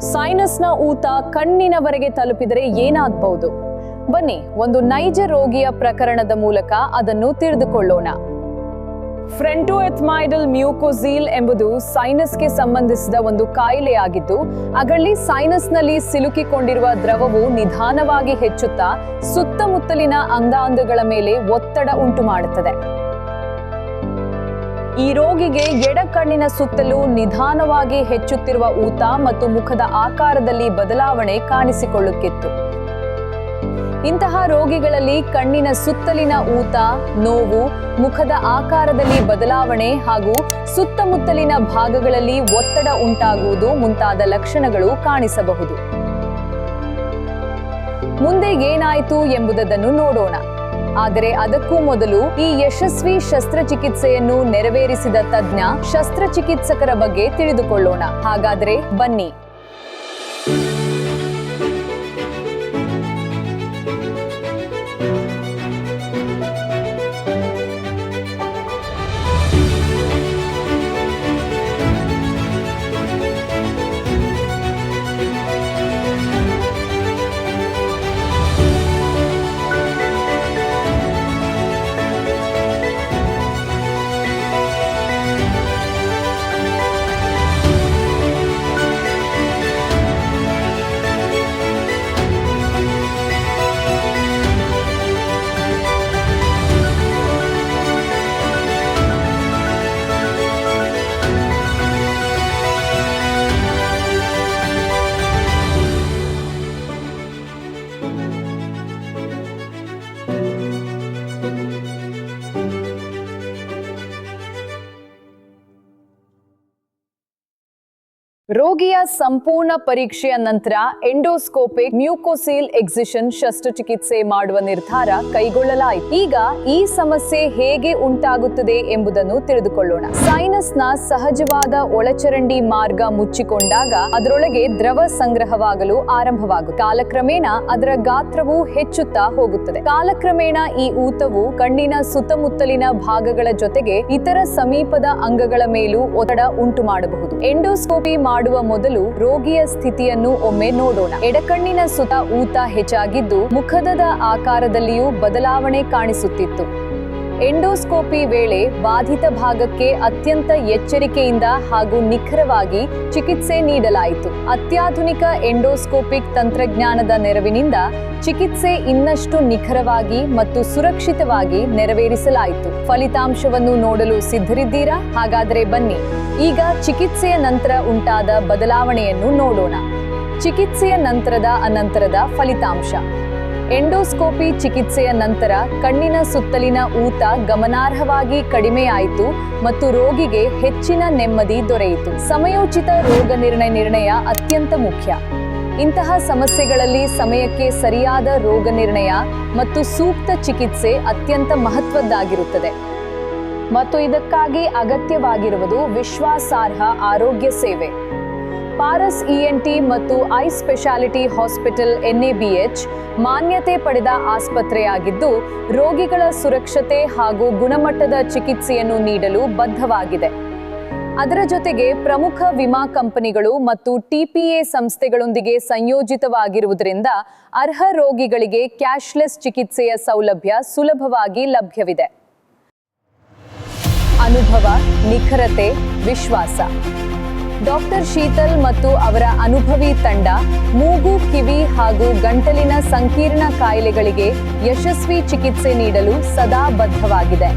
ಸೈನಸ್ನ ಊತ ಕಣ್ಣಿನವರೆಗೆ ತಲುಪಿದರೆ ಏನಾಗಬಹುದು? ಬನ್ನಿ ಒಂದು ನೈಜ ರೋಗಿಯ ಪ್ರಕರಣದ ಮೂಲಕ ಅದನ್ನು ತಿಳಿದುಕೊಳ್ಳೋಣ. ಫ್ರಂಟೋಎಥ್ಮೈಡಲ್ ಮ್ಯೂಕೋಸೀಲ್ ಎಂಬುದು ಸೈನಸ್ಗೆ ಸಂಬಂಧಿಸಿದ ಒಂದು ಕಾಯಿಲೆಯಾಗಿದ್ದು, ಅದರಲ್ಲಿ ಸೈನಸ್ನಲ್ಲಿ ಸಿಲುಕಿಕೊಂಡಿರುವ ದ್ರವವು ನಿಧಾನವಾಗಿ ಹೆಚ್ಚುತ್ತಾ ಸುತ್ತಮುತ್ತಲಿನ ಅಂಗಾಂಗಗಳ ಮೇಲೆ ಒತ್ತಡ ಉಂಟು ಮಾಡುತ್ತದೆ. ಈ ರೋಗಿಗೆ ಎಡ ಕಣ್ಣಿನ ಸುತ್ತಲೂ ನಿಧಾನವಾಗಿ ಹೆಚ್ಚುತ್ತಿರುವ ಊತ ಮತ್ತು ಮುಖದ ಆಕಾರದಲ್ಲಿ ಬದಲಾವಣೆ ಕಾಣಿಸಿಕೊಳ್ಳುತ್ತಿತ್ತು. ಇಂತಹ ರೋಗಿಗಳಲ್ಲಿ ಕಣ್ಣಿನ ಸುತ್ತಲಿನ ಊತ, ನೋವು, ಮುಖದ ಆಕಾರದಲ್ಲಿ ಬದಲಾವಣೆ ಹಾಗೂ ಸುತ್ತಮುತ್ತಲಿನ ಭಾಗಗಳಲ್ಲಿ ಒತ್ತಡ ಉಂಟಾಗುವುದು ಮುಂತಾದ ಲಕ್ಷಣಗಳು ಕಾಣಿಸಬಹುದು. ಮುಂದೆ ಏನಾಯಿತು ಎಂಬುದನ್ನು ನೋಡೋಣ. ಆದರೆ ಅದಕ್ಕೂ ಮೊದಲು ಈ ಯಶಸ್ವಿ ಶಸ್ತ್ರಚಿಕಿತ್ಸೆಯನ್ನು ನೆರವೇರಿಸಿದ ತಜ್ಞ ಶಸ್ತ್ರಚಿಕಿತ್ಸಕರ ಬಗ್ಗೆ ತಿಳಿದುಕೊಳ್ಳೋಣ. ಹಾಗಾದರೆ ಬನ್ನಿ. ರೋಗಿಯ ಸಂಪೂರ್ಣ ಪರೀಕ್ಷೆಯ ನಂತರ ಎಂಡೋಸ್ಕೋಪಿಕ್ ಮ್ಯೂಕೋಸೀಲ್ ಎಕ್ಸಿಷನ್ ಶಸ್ತ್ರಚಿಕಿತ್ಸೆ ಮಾಡುವ ನಿರ್ಧಾರ ಕೈಗೊಳ್ಳಲಾಯಿತು. ಈಗ ಈ ಸಮಸ್ಯೆ ಹೇಗೆ ಉಂಟಾಗುತ್ತದೆ ಎಂಬುದನ್ನು ತಿಳಿದುಕೊಳ್ಳೋಣ. ಸೈನಸ್ನ ಸಹಜವಾದ ಒಳಚರಂಡಿ ಮಾರ್ಗ ಮುಚ್ಚಿಕೊಂಡಾಗ ಅದರೊಳಗೆ ದ್ರವ ಸಂಗ್ರಹವಾಗಲು ಆರಂಭವಾಗುತ್ತದೆ. ಕಾಲಕ್ರಮೇಣ ಅದರ ಗಾತ್ರವು ಹೆಚ್ಚುತ್ತಾ ಹೋಗುತ್ತದೆ. ಕಾಲಕ್ರಮೇಣ ಈ ಊತವು ಕಣ್ಣಿನ ಸುತ್ತಮುತ್ತಲಿನ ಭಾಗಗಳ ಜೊತೆಗೆ ಇತರ ಸಮೀಪದ ಅಂಗಗಳ ಮೇಲೂ ಒತ್ತಡ ಉಂಟು ಮಾಡಬಹುದು. ಎಂಡೋಸ್ಕೋಪಿ ಮಾಡುವ ಮೊದಲು ರೋಗಿಯ ಸ್ಥಿತಿಯನ್ನು ಒಮ್ಮೆ ನೋಡೋಣ. ಎಡಕಣ್ಣಿನ ಸುತ್ತ ಊತ ಹೆಚ್ಚಾಗಿದ್ದು ಮುಖದ ಆಕಾರದಲ್ಲಿಯೂ ಬದಲಾವಣೆ ಕಾಣಿಸುತ್ತಿತ್ತು. ಎಂಡೋಸ್ಕೋಪಿ ವೇಳೆ ಬಾಧಿತ ಭಾಗಕ್ಕೆ ಅತ್ಯಂತ ಎಚ್ಚರಿಕೆಯಿಂದ ಹಾಗೂ ನಿಖರವಾಗಿ ಚಿಕಿತ್ಸೆ ನೀಡಲಾಯಿತು. ಅತ್ಯಾಧುನಿಕ ಎಂಡೋಸ್ಕೋಪಿಕ್ ತಂತ್ರಜ್ಞಾನದ ನೆರವಿನಿಂದ ಚಿಕಿತ್ಸೆ ಇನ್ನಷ್ಟು ನಿಖರವಾಗಿ ಮತ್ತು ಸುರಕ್ಷಿತವಾಗಿ ನೆರವೇರಿಸಲಾಯಿತು. ಫಲಿತಾಂಶವನ್ನು ನೋಡಲು ಸಿದ್ಧರಿದ್ದೀರಾ? ಹಾಗಾದರೆ ಬನ್ನಿ ಈಗ ಚಿಕಿತ್ಸೆಯ ನಂತರ ಉಂಟಾದ ಬದಲಾವಣೆಯನ್ನು ನೋಡೋಣ. ಚಿಕಿತ್ಸೆಯ ಅನಂತರದ ಫಲಿತಾಂಶ. ಎಂಡೋಸ್ಕೋಪಿ ಚಿಕಿತ್ಸೆಯ ನಂತರ ಕಣ್ಣಿನ ಸುತ್ತಲಿನ ಊತ ಗಮನಾರ್ಹವಾಗಿ ಕಡಿಮೆಯಾಯಿತು ಮತ್ತು ರೋಗಿಗೆ ಹೆಚ್ಚಿನ ನೆಮ್ಮದಿ ದೊರೆಯಿತು. ಸಮಯೋಚಿತ ರೋಗ ನಿರ್ಣಯ ಅತ್ಯಂತ ಮುಖ್ಯ. ಇಂತಹ ಸಮಸ್ಯೆಗಳಲ್ಲಿ ಸಮಯಕ್ಕೆ ಸರಿಯಾದ ರೋಗ ನಿರ್ಣಯ ಮತ್ತು ಸೂಕ್ತ ಚಿಕಿತ್ಸೆ ಅತ್ಯಂತ ಮಹತ್ವದ್ದಾಗಿರುತ್ತದೆ ಮತ್ತು ಇದಕ್ಕಾಗಿ ಅಗತ್ಯವಾಗಿರುವುದು ವಿಶ್ವಾಸಾರ್ಹ ಆರೋಗ್ಯ ಸೇವೆ. ಪಾರಸ್ ಇಎನ್ಟಿ ಮತ್ತು ಐ ಸ್ಪೆಷಾಲಿಟಿ ಹಾಸ್ಪಿಟಲ್ NABH ಮಾನ್ಯತೆ ಪಡೆದ ಆಸ್ಪತ್ರೆಯಾಗಿದ್ದು, ರೋಗಿಗಳ ಸುರಕ್ಷತೆ ಹಾಗೂ ಗುಣಮಟ್ಟದ ಚಿಕಿತ್ಸೆಯನ್ನು ನೀಡಲು ಬದ್ಧವಾಗಿದೆ. ಅದರ ಜೊತೆಗೆ ಪ್ರಮುಖ ವಿಮಾ ಕಂಪನಿಗಳು ಮತ್ತು TPA ಸಂಸ್ಥೆಗಳೊಂದಿಗೆ ಸಂಯೋಜಿತವಾಗಿರುವುದರಿಂದ ಅರ್ಹ ರೋಗಿಗಳಿಗೆ ಕ್ಯಾಶ್ಲೆಸ್ ಚಿಕಿತ್ಸೆಯ ಸೌಲಭ್ಯ ಸುಲಭವಾಗಿ ಲಭ್ಯವಿದೆ. ಅನುಭವ, ನಿಖರತೆ, ವಿಶ್ವಾಸ. ಡಾಕ್ಟರ್ ಶೀತಲ್ ಮತ್ತು ಅವರ ಅನುಭವಿ ತಂಡ ಮೂಗು, ಕಿವಿ ಹಾಗೂ ಗಂಟಲಿನ ಸಂಕೀರ್ಣ ಕಾಯಿಲೆಗಳಿಗೆ ಯಶಸ್ವಿ ಚಿಕಿತ್ಸೆ ನೀಡಲು ಸದಾ ಬದ್ಧವಾಗಿದೆ.